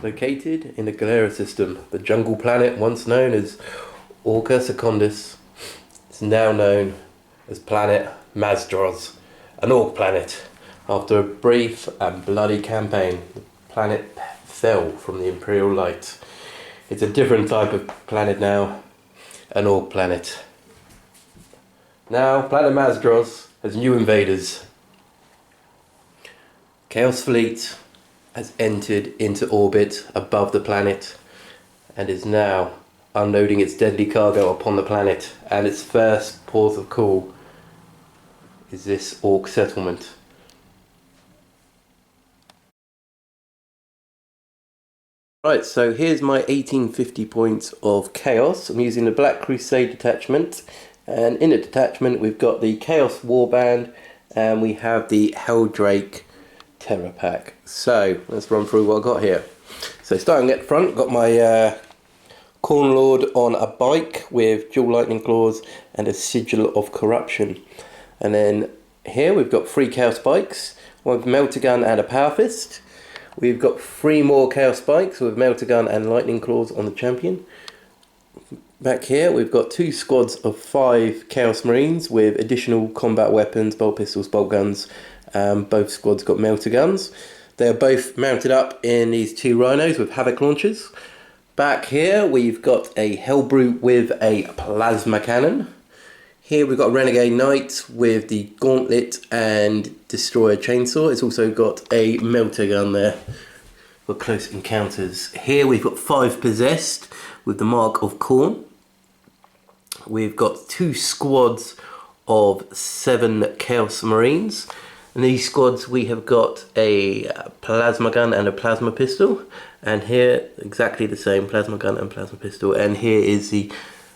located in the Galerias System, the jungle planet once known as Orca Secondas. It's now known as planet Mazdrozz, an Orc planet. After a brief and bloody campaign, the planet fell from the Imperial light. It's a different type of planet now, an Orc planet. Now, planet Mazdrozz has new invaders. Chaos Fleet has entered into orbit above the planet and is now unloading its deadly cargo upon the planet, and its first port of call is this Orc settlement. Right, so here's my 1850 points of Chaos. I'm using the Black Crusade detachment, and in the detachment we've got the Chaos Warband and we have the Helldrake Terror Pack. So let's run through what I've got here. So starting at the front, got my Corn Lord on a bike with dual lightning claws and a Sigil of Corruption. And then here we've got 3 Chaos Bikes, one with Melter Gun and a Power Fist. We've got 3 more Chaos Bikes with Melter Gun and Lightning Claws on the champion. Back here we've got 2 squads of 5 Chaos Marines with additional combat weapons, bolt pistols, bolt guns. Both squads got Melter Guns. They are both mounted up in these 2 Rhinos with Havoc launchers. Back here we've got a Hellbrute with a Plasma Cannon. Here we've got a Renegade Knight with the Gauntlet and Destroyer Chainsaw. It's also got a Melter Gun there for close encounters. Here we've got 5 Possessed with the Mark of Khorne. We've got 2 squads of 7 Chaos Marines. In these squads we have got a Plasma Gun and a Plasma Pistol. And here exactly the same, Plasma Gun and Plasma Pistol. And here is the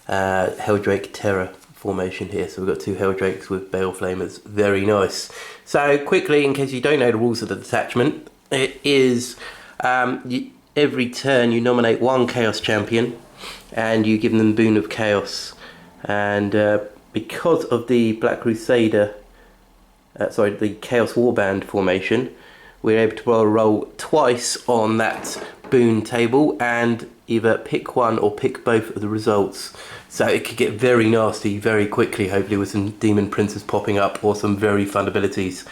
Helldrake Terror formation here. So we've got 2 Helldrakes with Bale Flamers. Very nice. So quickly, in case you don't know the rules of the detachment, it is every turn you nominate 1 Chaos Champion and you give them the Boon of Chaos. And because of the Black Crusader, the Chaos Warband formation, we're able to roll twice on that boon table and either pick one or pick both of the results. So it could get very nasty very quickly, hopefully, with some Demon Princes popping up or some very fun abilities.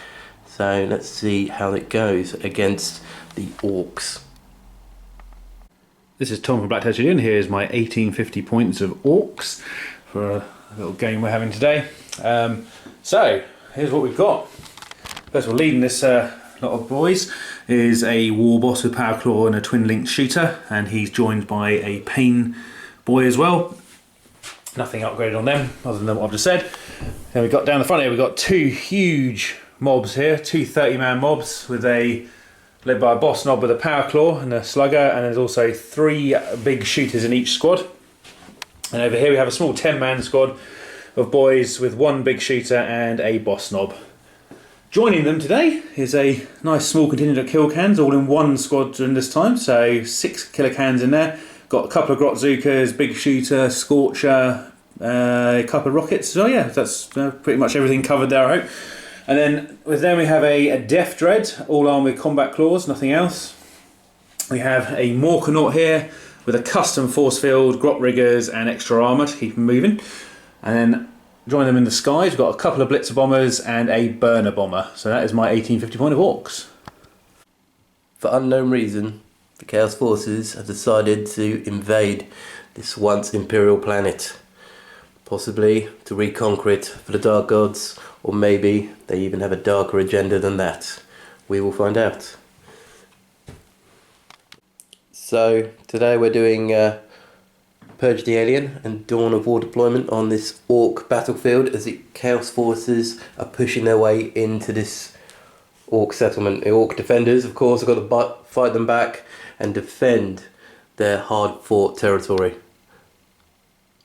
So let's see how it goes against the Orcs. This is Tom from BlackToad. Here's my 1850 points of Orcs for a little game we're having today. So here's what we've got. First of all, leading this lot of boys is a Warboss with Power Claw and a Twin Link Shooter, and he's joined by a Pain Boy as well. Nothing upgraded on them other than what I've just said. Then we've got down the front here, we've got 2 huge mobs here, 2 30-man mobs with led by a Boss Knob with a Power Claw and a Slugger, and there's also 3 big shooters in each squad. And over here we have a small 10-man squad of boys with 1 big shooter and a Boss Knob. Joining them today is a nice small contingent of kill cans, all in 1 squadron this time, so 6 killer cans in there. Got a couple of Grotzukas, big shooter, Scorcher, a couple of rockets. So yeah, that's pretty much everything covered there, I hope. And then with them we have a Death Dread, all armed with combat claws, nothing else. We have a Morkanaut here with a custom force field, grot riggers and extra armour to keep them moving. And then join them in the skies, we've got a couple of Blitzer bombers and a Burner bomber. So that is my 1850 point of Orcs. For unknown reason, the Chaos Forces have decided to invade this once Imperial planet. Possibly to reconquer it for the Dark Gods, or maybe they even have a darker agenda than that. We will find out. So today we're doing Purge the Alien and Dawn of War deployment on this Orc battlefield as the Chaos Forces are pushing their way into this Orc settlement. The Orc defenders, of course, have got to fight them back and defend their hard-fought territory.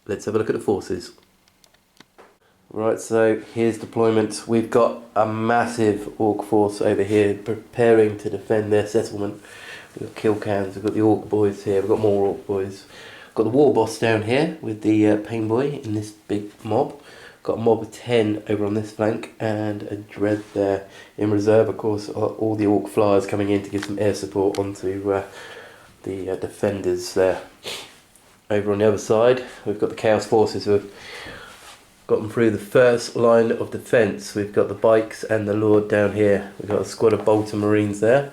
Let's have a look at the forces. Right, so here's deployment. We've got a massive Orc force over here preparing to defend their settlement. We've got kill cans, we've got the Orc boys here, we've got more Orc boys. Got the Warboss down here with the Pain Boy in this big mob. Got a mob of 10 over on this flank and a Dread there in reserve. Of course, all the Orc flyers coming in to give some air support onto the defenders there. Over on the other side, we've got the Chaos Forces who have gotten through the first line of defence. We've got the bikes and the Lord down here. We've got a squad of Bolter Marines there.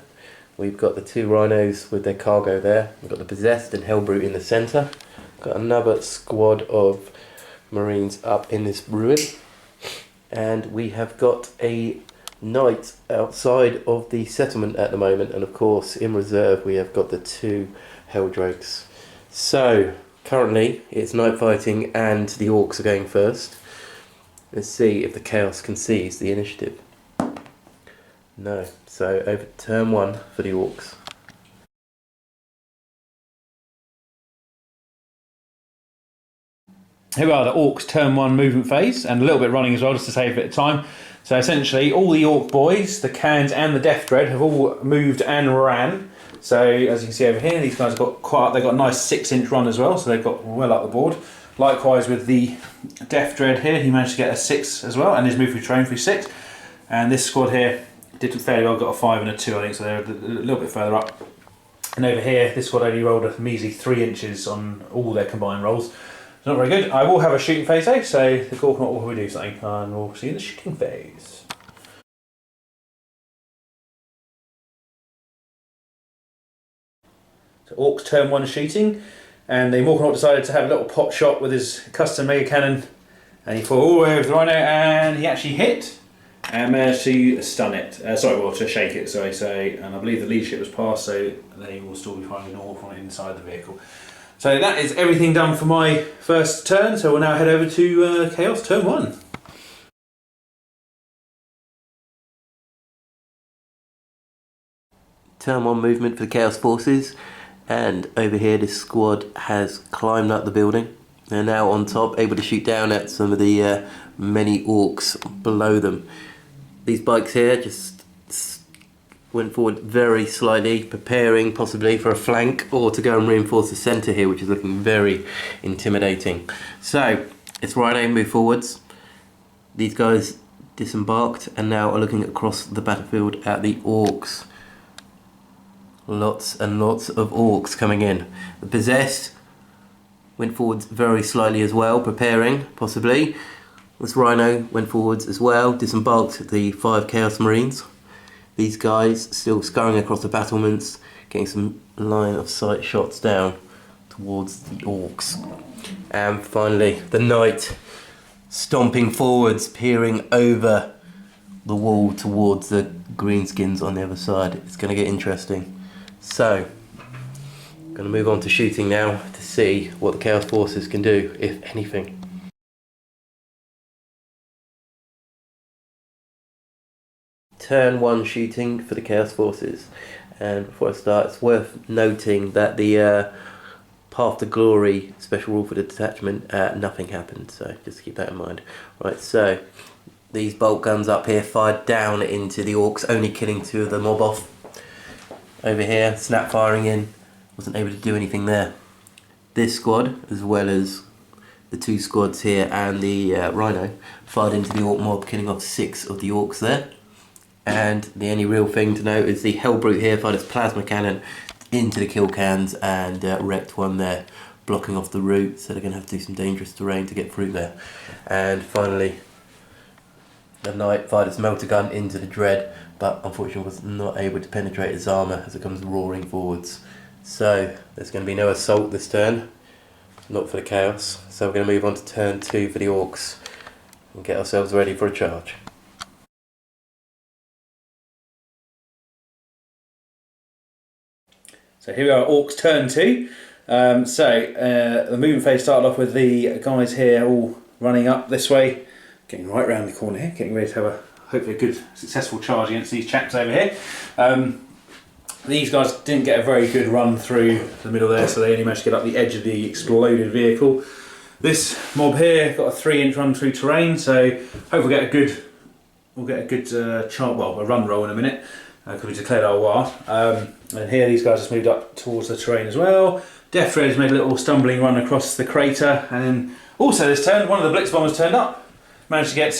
We've got the 2 Rhinos with their cargo there. We've got the Possessed and Hellbrute in the centre. Got another squad of Marines up in this ruin. And we have got a Knight outside of the settlement at the moment. And of course, in reserve, we have got the 2 Helldrakes. So, currently, it's night fighting and the Orcs are going first. Let's see if the Chaos can seize the initiative. No. So, over turn 1 for the Orcs. Here we are, the Orcs turn 1 movement phase, and a little bit running as well, just to save a bit of time. So essentially, all the Orc boys, the Cans and the Death Dread, have all moved and ran. So as you can see over here, these guys have got they've got a nice 6-inch run as well, so they've got well up the board. Likewise with the Death Dread here, he managed to get a 6 as well, and he's moved through terrain through 6. And this squad here did fairly well, got a 5 and a 2, I think, so they're a little bit further up. And over here, this squad only rolled a measly 3 inches on all their combined rolls. It's not very good. I will have a shooting phase though, so the Gorkanaut will probably do something, and we'll see you in the shooting phase. So Orcs turn 1 shooting, and the Gorkanaut decided to have a little pot shot with his custom mega cannon, and he flew all the way over the Rhino, and he actually hit and managed to stun it. To shake it. So and I believe the leadership was passed, so they will still be firing normal from inside the vehicle. So that is everything done for my first turn, so we'll now head over to Chaos turn 1. Turn 1 movement for the Chaos Forces, and over here this squad has climbed up the building. They're now on top, able to shoot down at some of the many Orcs below them. These bikes here just went forward very slightly, preparing possibly for a flank or to go and reinforce the centre here, which is looking very intimidating. So it's Rhino, move forwards. These guys disembarked and now are looking across the battlefield at the Orcs. Lots and lots of Orcs coming in. The Possessed went forwards very slightly as well, preparing possibly. This Rhino went forwards as well, disembarked the 5 Chaos Marines. These guys still scurrying across the battlements, getting some line of sight shots down towards the Orcs. And finally, the Knight stomping forwards, peering over the wall towards the greenskins on the other side. It's going to get interesting. So, I'm going to move on to shooting now to see what the Chaos Forces can do, if anything. Turn 1 shooting for the Chaos Forces, and before I start, it's worth noting that the Path to Glory special rule for the detachment, nothing happened, so just keep that in mind. Right, so these bolt guns up here fired down into the Orcs, only killing 2 of the mob off. Over here, snap firing in, wasn't able to do anything there. This squad, as well as the 2 squads here and the Rhino, fired into the Orc mob, killing off 6 of the Orcs there. And the only real thing to note is the Hellbrute here fired its plasma cannon into the kill cans and wrecked 1 there, blocking off the route, so they're going to have to do some dangerous terrain to get through there. And finally, the Knight fired its melter gun into the Dread, but unfortunately was not able to penetrate its armour as it comes roaring forwards. So there's going to be no assault this turn, not for the Chaos, so we're going to move on to turn 2 for the Orcs and get ourselves ready for a charge. So here we are, Orcs turn 2. The movement phase started off with the guys here all running up this way, getting right round the corner here, getting ready to have hopefully a good successful charge against these chaps over here. These guys didn't get a very good run through the middle there, so they only managed to get up the edge of the exploded vehicle. This mob here got a 3-inch run through terrain, so hopefully we'll get a good chart, well, a run roll in a minute, because we declared our war. And here these guys just moved up towards the terrain as well. Death Dread has made a little stumbling run across the crater, and then also this turn one of the Blitz bombers turned up, managed to get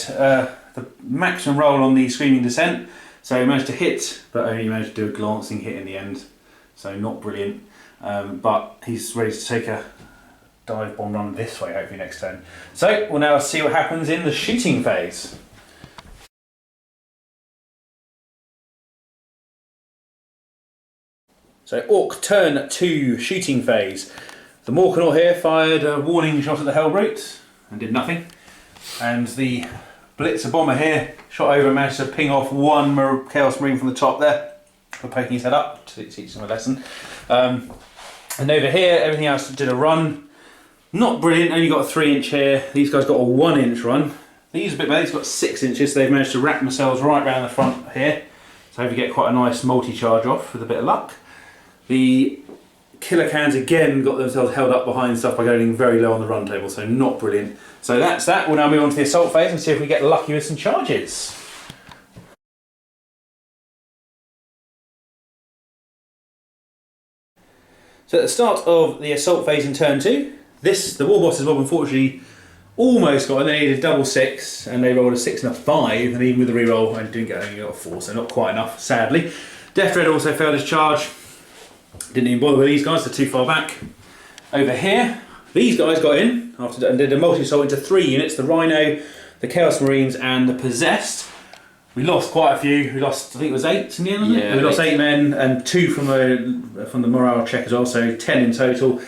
the maximum roll on the Screaming Descent, so he managed to hit, but only managed to do a glancing hit in the end, so not brilliant. but he's ready to take a dive bomb run this way, hopefully next turn. So we'll now see what happens in the shooting phase. So Orc turn 2 shooting phase. The Morkanor here fired a warning shot at the Hellbrute and did nothing. And the Blitzer bomber here shot over and managed to ping off one Chaos Marine from the top there for poking his head up to teach him a lesson. And over here, everything else did a run. Not brilliant, only got a 3-inch here. These guys got a 1-inch run. These are a bit better, they've got 6 inches, so they've managed to wrap themselves right round the front here. So hopefully get quite a nice multi-charge off with a bit of luck. The killer cans again got themselves held up behind stuff by going very low on the run table, so not brilliant. So that's that. We'll now move on to the assault phase and see if we get lucky with some charges. So at the start of the assault phase in turn 2, the Warboss's mob unfortunately almost got, and they needed a double 6, and they rolled a 6 and a 5, and even with the reroll, I didn't get, only got a 4, so not quite enough, sadly. Death Dread also failed his charge. Didn't even bother with these guys, they're too far back. Over here, these guys got in after and did a multi-assault into 3 units, the Rhino, the Chaos Marines and the Possessed. We lost quite a few, we lost, I think it was 8 in the end, wasn't it? We lost 8 men and 2 from the morale check as well, so 10 in total.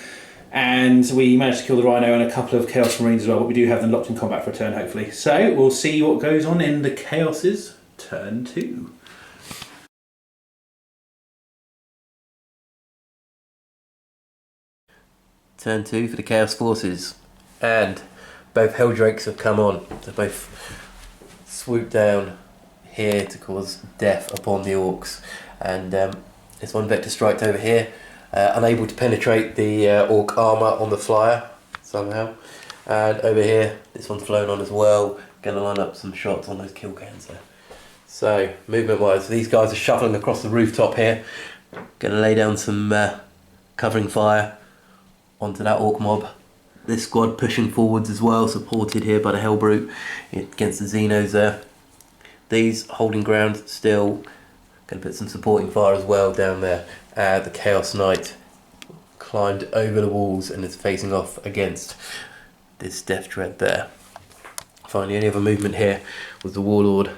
And we managed to kill the Rhino and a couple of Chaos Marines as well, but we do have them locked in combat for a turn hopefully. So we'll see what goes on in the Chaos's turn 2. Turn 2 for the Chaos Forces, and both Helldrakes have come on. They both swooped down here to cause death upon the Orcs, and there's one Vector striked over here, unable to penetrate the Orc armour on the flyer somehow, and over here this one's flown on as well, going to line up some shots on those kill cans there. So movement wise, these guys are shuffling across the rooftop here, going to lay down some covering fire onto that Orc mob. This squad pushing forwards as well, supported here by the Hellbrute against the Xenos there. These holding ground still, going to put some supporting fire as well down there. The Chaos Knight climbed over the walls and is facing off against this Death Dread there. Finally, any other movement here was the Warlord,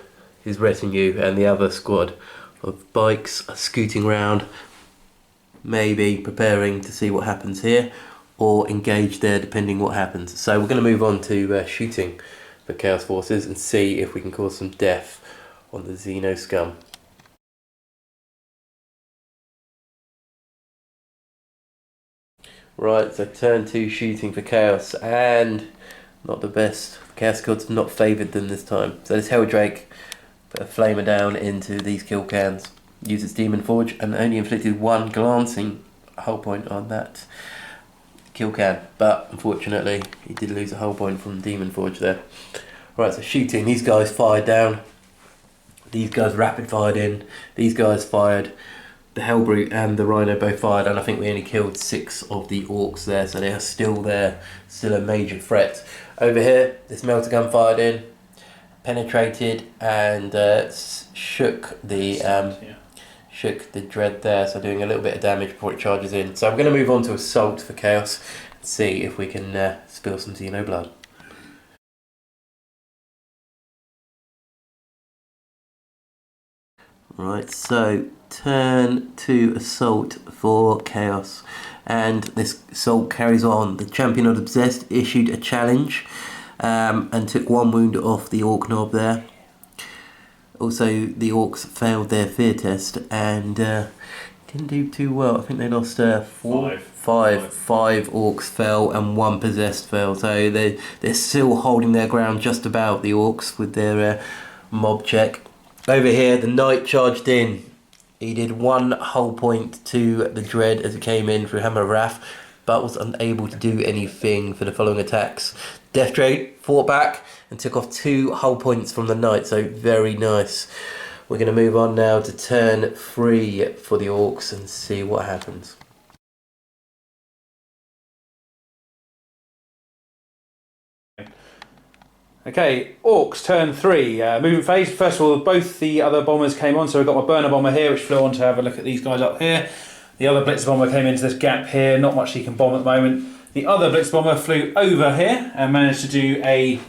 his retinue and the other squad of bikes are scooting round, maybe preparing to see what happens here or engage there depending what happens. So we're going to move on to shooting the Chaos Forces and see if we can cause some death on the Xeno scum. Right, so turn 2 shooting for Chaos, and not the best. Chaos gods have not favoured them this time. So this Helldrake put a flamer down into these kill cans, used its Demon Forge and only inflicted 1 glancing hull point on that kill can, but unfortunately he did lose a hull point from Demon Forge there. Right, so shooting, these guys fired down, these guys rapid fired in, these guys fired, the Hellbrute and the Rhino both fired, and I think we only killed 6 of the Orcs there, so they are still there, still a major threat. Over here, this melter gun fired in, penetrated and shook the dread there, so doing a little bit of damage before it charges in. So we're going to move on to assault for Chaos and see if we can spill some Xeno blood. Right, so turn 2 assault for Chaos, and this assault carries on. The champion of the Possessed issued a challenge and took 1 wound off the Orc knob there. Also, the Orcs failed their fear test and didn't do too well. I think they lost 5 Orcs fell and 1 Possessed fell. So they're still holding their ground just about, the Orcs, with their mob check. Over here, the Knight charged in. He did 1 hull point to the Dread as it came in through Hammer of Wrath, but was unable to do anything for the following attacks. Death Dread fought back and took off 2 hull points from the Knight, so very nice. We're going to move on now to turn 3 for the Orcs and see what happens. Okay, Orcs turn 3, movement phase. First of all, both the other bombers came on, so we've got my burner bomber here which flew on to have a look at these guys up here. The other Blitz bomber came into this gap here, not much he can bomb at the moment. The other Blitz bomber flew over here and managed to do a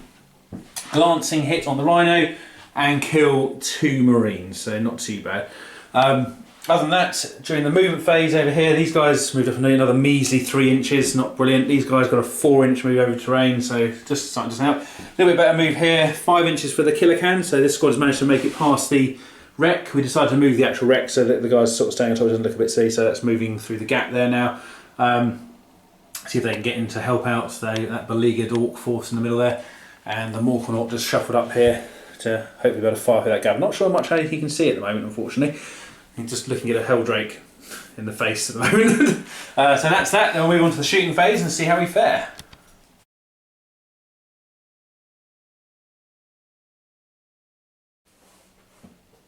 glancing hit on the Rhino and kill 2 Marines, so not too bad. Other than that, during the movement phase over here, these guys moved up another measly 3 inches, not brilliant. These guys got a 4-inch move over terrain, so just starting to out. A little bit better move here, 5 inches for the killer can, so this squad has managed to make it past the wreck. We decided to move the actual wreck so that the guys sort of staying on top doesn't look a bit silly, so that's moving through the gap there now. See if they can get in to help out that beleaguered Orc force in the middle there. And the Morkanaut just shuffled up here to hopefully be able to fire through that gap. I'm not sure much how he can see at the moment, unfortunately. He's just looking at a Helldrake in the face at the moment. So that's that. Then we'll move on to the shooting phase and see how we fare.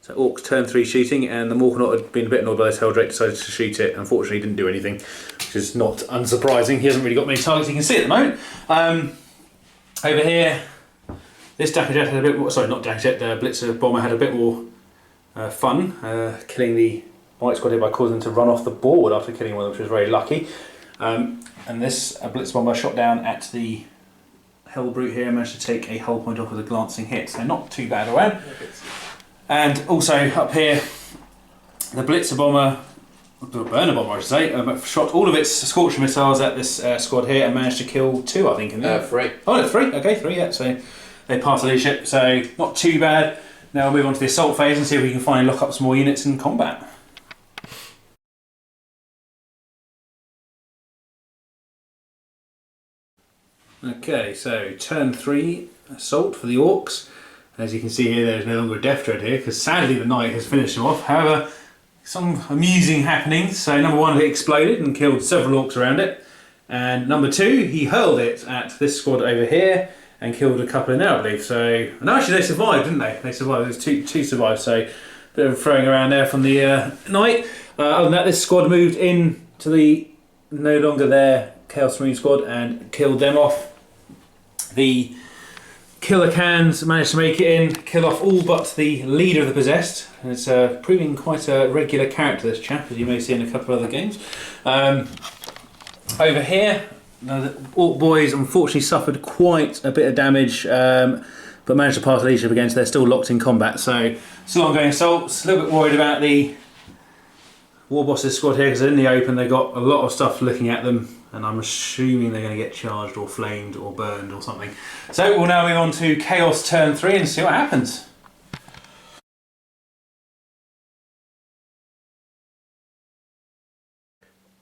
So Orcs turn 3 shooting, and the Morkanaut had been a bit annoyed by this Helldrake, decided to shoot it. Unfortunately, he didn't do anything, which is not unsurprising. He hasn't really got many targets he can see at the moment. Over here, this Dackerjet had a bit more, sorry, not Dackerjet, the Blitzer bomber had a bit more fun, killing the White Squad here by causing them to run off the board after killing one, which was very lucky. And this Blitz bomber shot down at the Hell Brute here, managed to take a hull point off with a glancing hit, so not too bad around. And also up here, the Blitzer bomber, the burner bomber I should say, shot all of its Scorcher missiles at this squad here and managed to kill 2, I think. In there. 3. Oh, no, 3, okay, 3, yeah, so they passed the leadership, so not too bad. Now we'll move on to the assault phase and see if we can finally lock up some more units in combat. Okay, so turn 3 assault for the Orcs. As you can see here, there's no longer a death dread here because sadly the knight has finished him off. However, some amusing happenings. So number 1, it exploded and killed several Orcs around it. And number 2, he hurled it at this squad over here and killed a couple in there, I believe. So, and actually they survived, didn't they? They survived. There's two survived. So, a bit of throwing around there from the knight. Other than that, this squad moved in to the no longer there Chaos Marine squad and killed them off. The Killer Cans managed to make it in, kill off all but the leader of the possessed. And it's proving quite a regular character, this chap, as you may see in a couple of other games. Over here, the Orc boys unfortunately suffered quite a bit of damage, but managed to pass leadership against. They're still locked in combat, so still ongoing assaults. A little bit worried about the Warboss's squad here because they're in the open. They've got a lot of stuff looking at them, and I'm assuming they're going to get charged or flamed or burned or something. So we'll now move on to Chaos turn 3 and see what happens.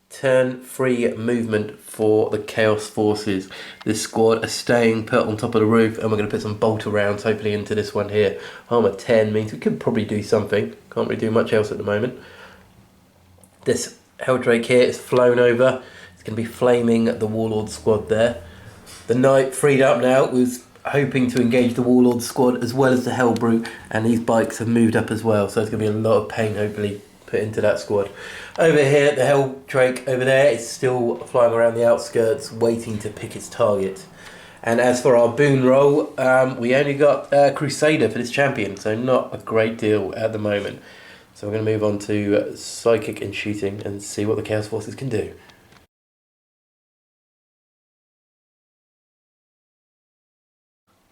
Turn 3 movement for the Chaos Forces. This squad are staying put on top of the roof, and we're going to put some bolter rounds hopefully into this one here. Armour 10 means we could probably do something. Can't really do much else at the moment. This Helldrake here is flown over. It's going to be flaming the Warlord squad there. The Knight freed up now was hoping to engage the Warlord squad as well as the Hellbrute, and these bikes have moved up as well, so there's going to be a lot of pain hopefully put into that squad. Over here, the Helldrake over there is still flying around the outskirts waiting to pick its target. And as for our boon roll, we only got Crusader for this champion, so not a great deal at the moment. So we're going to move on to Psychic and Shooting and see what the Chaos Forces can do.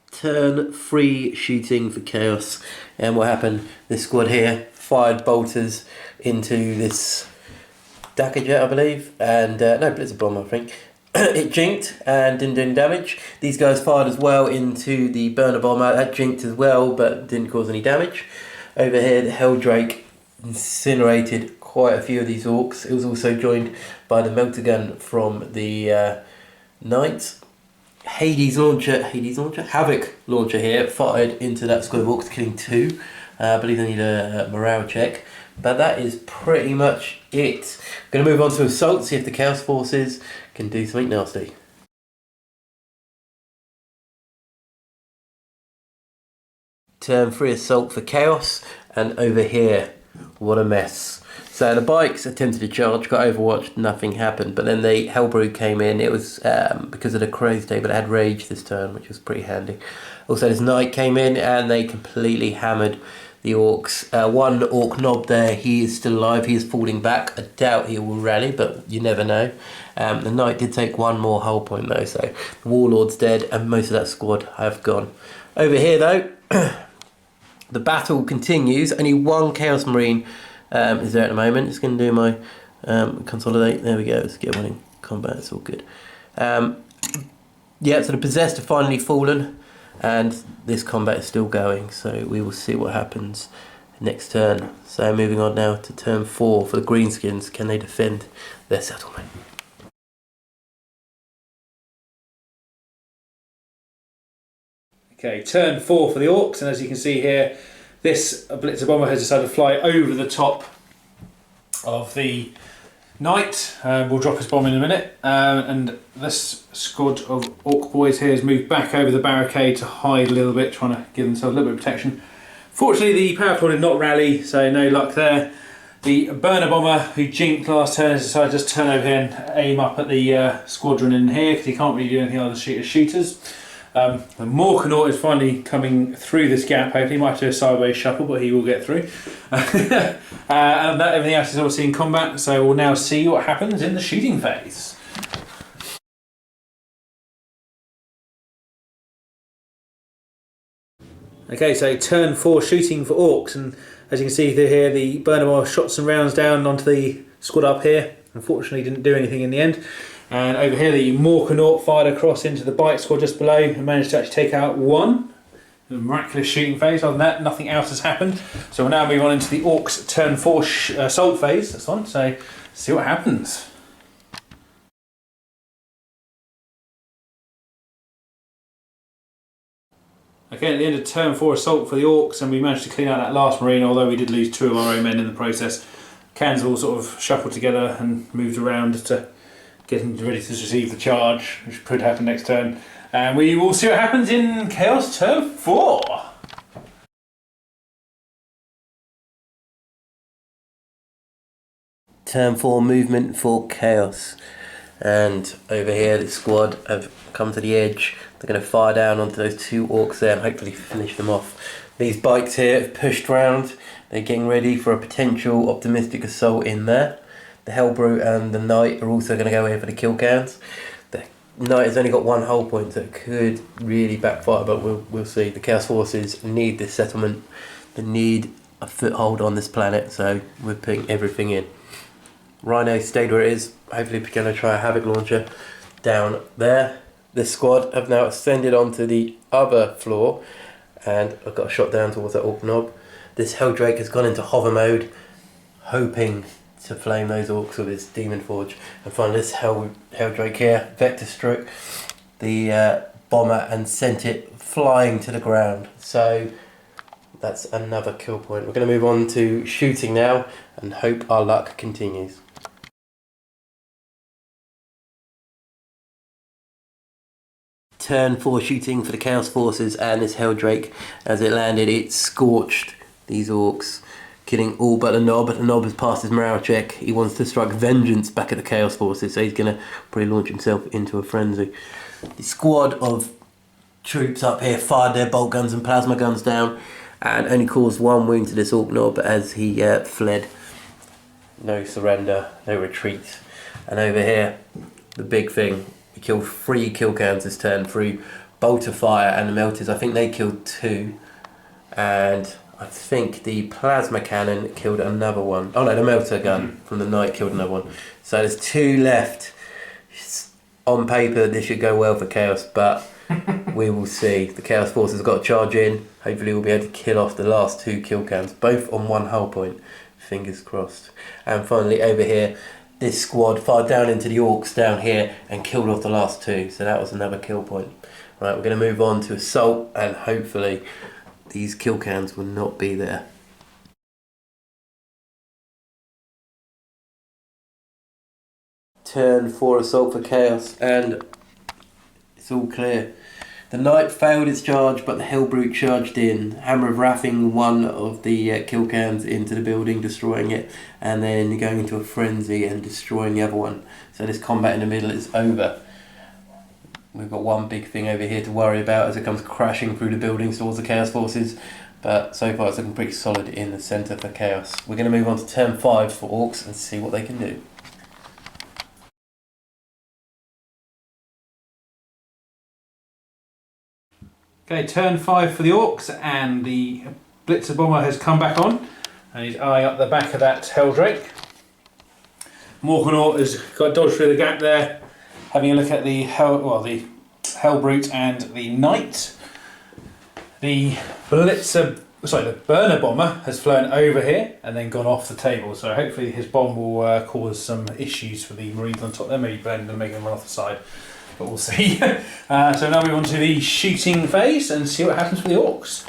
Turn 3 shooting for Chaos. And what happened? This squad here fired bolters into this Dackerjet, I believe, and no, Blitzer bomb, I think. It jinked and didn't do any damage. These guys fired as well into the burner bomber. That jinked as well, but didn't cause any damage. Over here, the Helldrake incinerated quite a few of these Orcs. It was also joined by the melter gun from the Knights. Havoc launcher here fired into that squad of Orcs, killing 2. I believe they need a morale check. But that is pretty much it. Going to move on to Assault, see if the Chaos Forces can do something nasty. Turn 3 Assault for Chaos, and over here, what a mess. So the bikes attempted to charge, got overwatched, nothing happened, but then the Hellbrute came in. It was because of the Crow's Day, but it had Rage this turn, which was pretty handy. Also this Knight came in and they completely hammered the Orks. One Orc Knob there, he is still alive, he is falling back. I doubt he will rally, but you never know. The Knight did take one more hull point though, so the Warlord's dead and most of that squad have gone. Over here though, the battle continues. Only one Chaos Marine is there at the moment. Just going to do my consolidate. There we go. Let's get one in combat. It's all good. Yeah, so the Possessed have finally fallen, and this combat is still going. So we will see what happens next turn. So moving on now to turn 4 for the Greenskins. Can they defend their settlement? Okay, turn 4 for the Orcs, and as you can see here, this Blitzer bomber has decided to fly over the top of the Knight. We'll drop his bomb in a minute, and this squad of Orc boys here has moved back over the barricade to hide a little bit, trying to give themselves a little bit of protection. Fortunately, the Power Claw did not rally, so no luck there. The Burner Bomber, who jinked last turn, has decided to just turn over here and aim up at the squadron in here, because he can't really do anything other than shoot his shooters. The Morkanaut is finally coming through this gap. Hopefully he might have to do a sideways shuffle, but he will get through. And everything else is obviously in combat, so we'll now see what happens in the shooting phase. Okay, so turn 4 shooting for Orcs, and as you can see here, the Burner Bomber shot some rounds down onto the squad up here. Unfortunately didn't do anything in the end. And over here the Morkanaut fired across into the bike squad just below and managed to actually take out one. A miraculous shooting phase. Other than that, nothing else has happened. So we'll now move on into the Orcs turn 4 assault phase. That's on, so see what happens. Okay, at the end of turn 4 assault for the Orcs, and we managed to clean out that last Marine, although we did lose 2 of our own men in the process. Cans all sort of shuffled together and moved around to getting ready to receive the charge, which could happen next turn. And we will see what happens in Chaos turn 4. Turn 4 movement for Chaos. And over here the squad have come to the edge. They're going to fire down onto those 2 Orcs there and hopefully finish them off. These bikes here have pushed round. They're getting ready for a potential optimistic assault in there. The Hellbrute and the Knight are also going to go in for the kill cans. The Knight has only got 1 hull point, so it could really backfire, but we'll see. The Chaos Forces need this settlement. They need a foothold on this planet, so we're putting everything in. Rhino stayed where it is. Hopefully we're going to try a Havoc launcher down there. This squad have now ascended onto the other floor, and I've got a shot down towards that Orc Knob. This Helldrake has gone into hover mode, hoping to flame those Orcs with its Demon Forge. And finally this Helldrake here, Vector Stroke the bomber and sent it flying to the ground. So that's another kill point. We're going to move on to shooting now and hope our luck continues. Turn 4 shooting for the Chaos Forces, and this Helldrake, as it landed, it scorched these Orcs, killing all but the Knob. The Knob has passed his morale check. He wants to strike vengeance back at the Chaos Forces, so he's going to probably launch himself into a frenzy. The squad of troops up here fired their bolt guns and plasma guns down and only caused 1 wound to this Orc Knob as he fled. No surrender, no retreat. And over here, the big thing, we killed 3 kill cans this turn through Bolt of Fire and the Melters. I think they killed 2, and I think the plasma cannon killed another one. Oh no, the melter gun from the Knight killed another one. So there's 2 left. On paper this should go well for Chaos, but we will see. The Chaos Forces have got to charge in. Hopefully we'll be able to kill off the last 2 kill cans, both on 1 hull point. Fingers crossed. And finally over here, this squad fired down into the Orcs down here and killed off the last 2. So that was another kill point. Right, we're going to move on to assault, and hopefully these kill cans will not be there. Turn 4 assault for Chaos, and it's all clear. The Knight failed its charge, but the Hellbrute charged in, Hammer of Wrathing 1 of the kill cans into the building, destroying it, and then going into a frenzy and destroying the other one. So this combat in the middle is over. We've got one big thing over here to worry about as it comes crashing through the buildings towards the Chaos Forces. but so far it's looking pretty solid in the centre for Chaos. We're going to move on to turn 5 for Orcs and see what they can do. Okay, turn 5 for the Orcs, and the Blitzer Bomber has come back on, and he's eyeing up the back of that Helldrake. Morkanaut has got dodged through the gap there, having a look at the Hellbrute and the Knight. The Burner Bomber has flown over here and then gone off the table, so hopefully his bomb will cause some issues for the Marines on top there, maybe burn them and make them run off the side. But we'll see. So now we move on to the shooting phase and see what happens for the Orcs.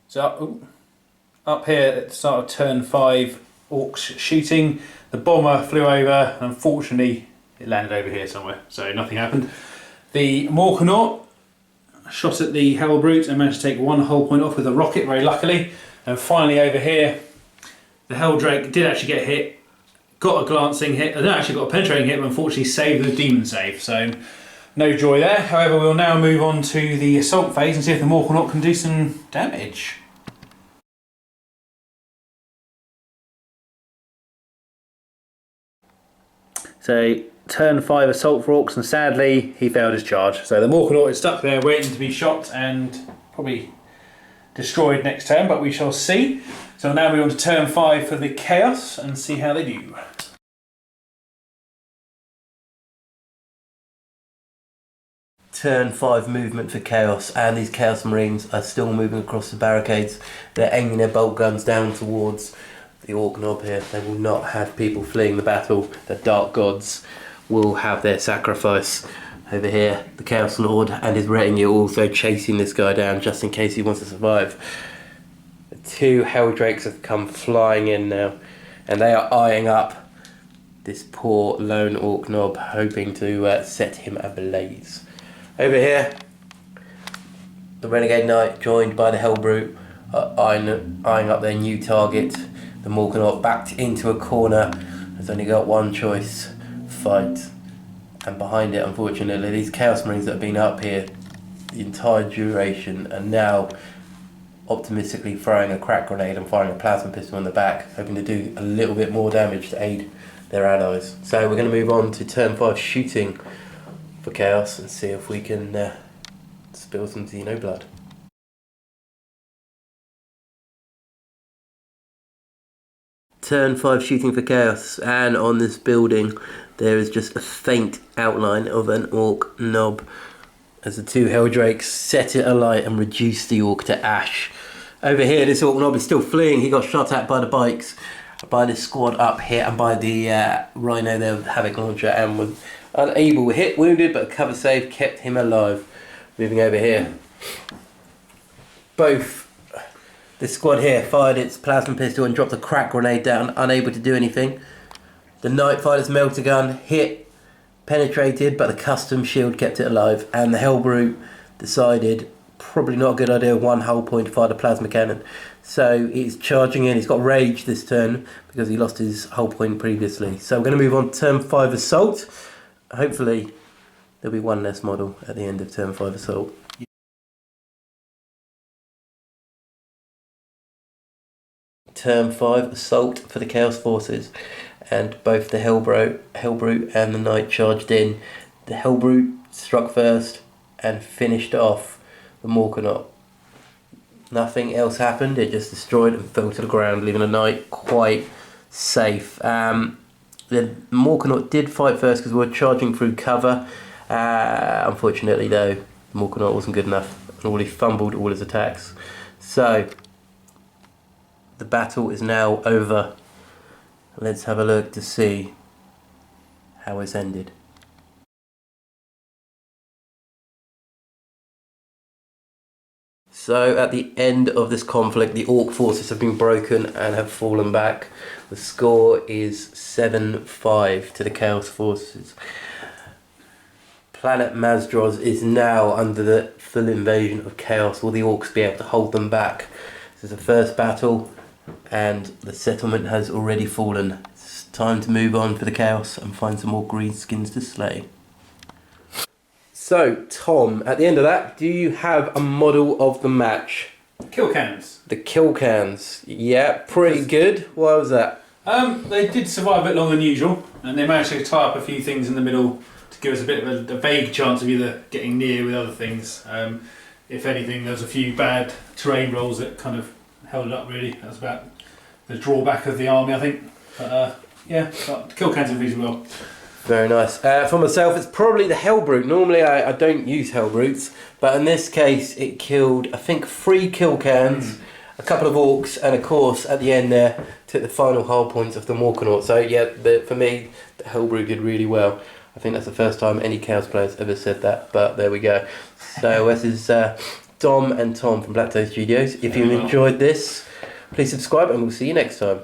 So up here at the start of turn 5, Orcs shooting. The bomber flew over, and unfortunately it landed over here somewhere, so nothing happened. The Morkanaut shot at the Hellbrute and managed to take 1 hull point off with a rocket, very luckily. And finally over here, the Helldrake did actually get hit, got a glancing hit, and actually got a penetrating hit, but unfortunately saved the demon save, so no joy there. However, we'll now move on to the assault phase and see if the Morkanaut can do some damage. So, turn 5 assault for Orcs, and sadly he failed his charge. So the Morkanaut is stuck there waiting to be shot and probably destroyed next turn, but we shall see. So now we move on to turn 5 for the Chaos and see how they do. Turn 5 movement for Chaos, and these Chaos Marines are still moving across the barricades. They're aiming their bolt guns down towards the Orc Knob here. They will not have people fleeing the battle. The Dark Gods will have their sacrifice. Over here, the Chaos Lord and his retinue also chasing this guy down just in case he wants to survive. The 2 Helldrakes have come flying in now, and they are eyeing up this poor lone Orc Knob, hoping to set him ablaze. Over here, the Renegade Knight, joined by the Hellbrute, are eyeing up their new target. The Morkanaut backed into a corner, has only got one choice: fight. And behind it, unfortunately, these Chaos Marines that have been up here the entire duration are now optimistically throwing a crack grenade and firing a plasma pistol in the back, hoping to do a little bit more damage to aid their allies. So we're going to move on to turn 5 shooting for Chaos and see if we can spill some Xeno blood. Turn 5 shooting for Chaos, and on this building there is just a faint outline of an Orc Knob as the 2 Helldrakes set it alight and reduce the Orc to ash. Over here, this Orc Knob is still fleeing. He got shot at by the bikes, by this squad up here, and by the Rhino there with Havoc Launcher, and was unable, hit, wounded, but a cover save kept him alive. Moving over here, this squad here fired its plasma pistol and dropped a crack grenade down, unable to do anything. The Knight fired its melter gun, hit, penetrated, but the custom shield kept it alive, and the Hellbrute decided probably not a good idea, 1 hull point to fire the plasma cannon. So he's charging in. He's got rage this turn because he lost his hull point previously. So we're going to move on to turn 5 assault. Hopefully there'll be 1 less model at the end of turn 5 assault. Turn 5 assault for the Chaos Forces, and both the Hellbrute and the Knight charged in. The Hellbrute struck first and finished off the Morkanaut. Nothing else happened, it just destroyed and fell to the ground, leaving the Knight quite safe. The Morkanaut did fight first because we were charging through cover. Unfortunately though, the Morkanaut wasn't good enough and he fumbled all his attacks. So the battle is now over. Let's have a look to see how it's ended. So at the end of this conflict, the Orc forces have been broken and have fallen back. The score is 7-5 to the Chaos forces. Planet Mazdrozz is now under the full invasion of Chaos. Will the Orcs be able to hold them back? This is the first battle, and the settlement has already fallen. It's time to move on for the Chaos and find some more greenskins to slay. So, Tom, at the end of that, do you have a model of the match? Kill cans. The kill cans. Yeah, pretty good. Why was that? They did survive a bit longer than usual, and they managed to tie up a few things in the middle to give us a bit of a vague chance of either getting near with other things. If anything, there was a few bad terrain rolls that kind of held it up really. That was about the drawback of the army, I think. But yeah, kill cans did reasonably well. Very nice. For myself, it's probably the Hellbrute. Normally I don't use Hellbrutes, but in this case it killed, I think, 3 kill cans, a couple of Orcs, and of course at the end there took the final hull points of the Morkanaut. So yeah, for me, the Hellbrute did really well. I think that's the first time any Chaos players ever said that, but there we go. So this is Dom and Tom from BlackToad Studios. If you enjoyed this, please subscribe and we'll see you next time.